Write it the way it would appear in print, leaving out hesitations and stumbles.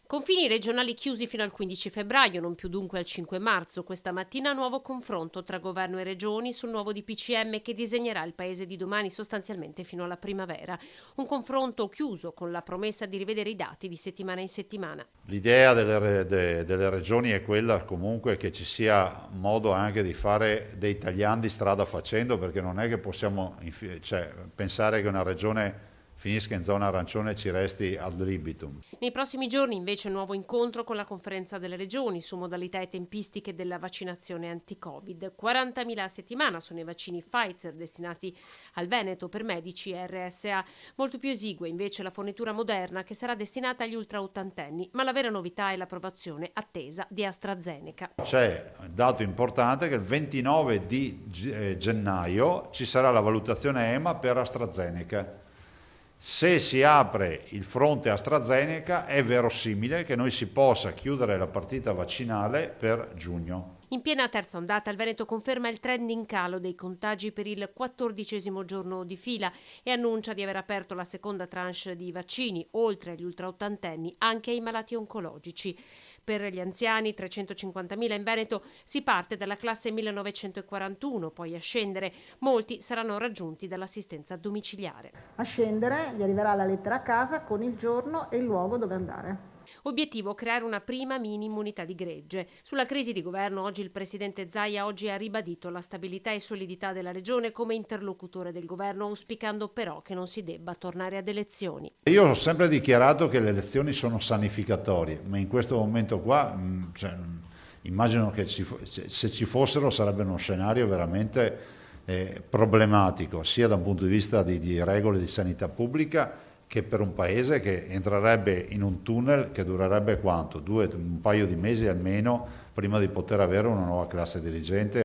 Confini regionali chiusi fino al 15 febbraio, non più dunque al 5 marzo. Questa mattina nuovo confronto tra governo e regioni sul nuovo DPCM che disegnerà il paese di domani sostanzialmente fino alla primavera. Un confronto chiuso con la promessa di rivedere i dati di settimana in settimana. L'idea delle regioni è quella comunque che ci sia modo anche di fare dei tagliandi strada facendo, perché non è che possiamo pensare che una regione finisca in zona arancione e ci resti ad libitum. Nei prossimi giorni invece nuovo incontro con la conferenza delle regioni su modalità e tempistiche della vaccinazione anti-Covid. 40.000 a settimana sono i vaccini Pfizer destinati al Veneto per medici e RSA. Molto più esigua invece la fornitura Moderna che sarà destinata agli ultraottantenni, ma la vera novità è l'approvazione attesa di AstraZeneca. C'è un dato importante che il 29 di gennaio ci sarà la valutazione EMA per AstraZeneca. Se si apre il fronte AstraZeneca è verosimile che noi si possa chiudere la partita vaccinale per giugno. In piena terza ondata, il Veneto conferma il trend in calo dei contagi per il 14° giorno di fila e annuncia di aver aperto la seconda tranche di vaccini, oltre agli ultraottantenni, anche ai malati oncologici. Per gli anziani, 350.000 in Veneto, si parte dalla classe 1941, poi a scendere. Molti saranno raggiunti dall'assistenza domiciliare. A scendere gli arriverà la lettera a casa con il giorno e il luogo dove andare. Obiettivo: creare una prima mini immunità di gregge. Sulla crisi di governo oggi il presidente Zaia ha ribadito la stabilità e solidità della regione come interlocutore del governo, auspicando però che non si debba tornare ad elezioni. Io ho sempre dichiarato che le elezioni sono sanificatorie, ma in questo momento qua immagino che se ci fossero sarebbe uno scenario veramente problematico, sia da un punto di vista di regole di sanità pubblica che per un paese che entrerebbe in un tunnel che durerebbe quanto? Un paio di mesi almeno prima di poter avere una nuova classe dirigente.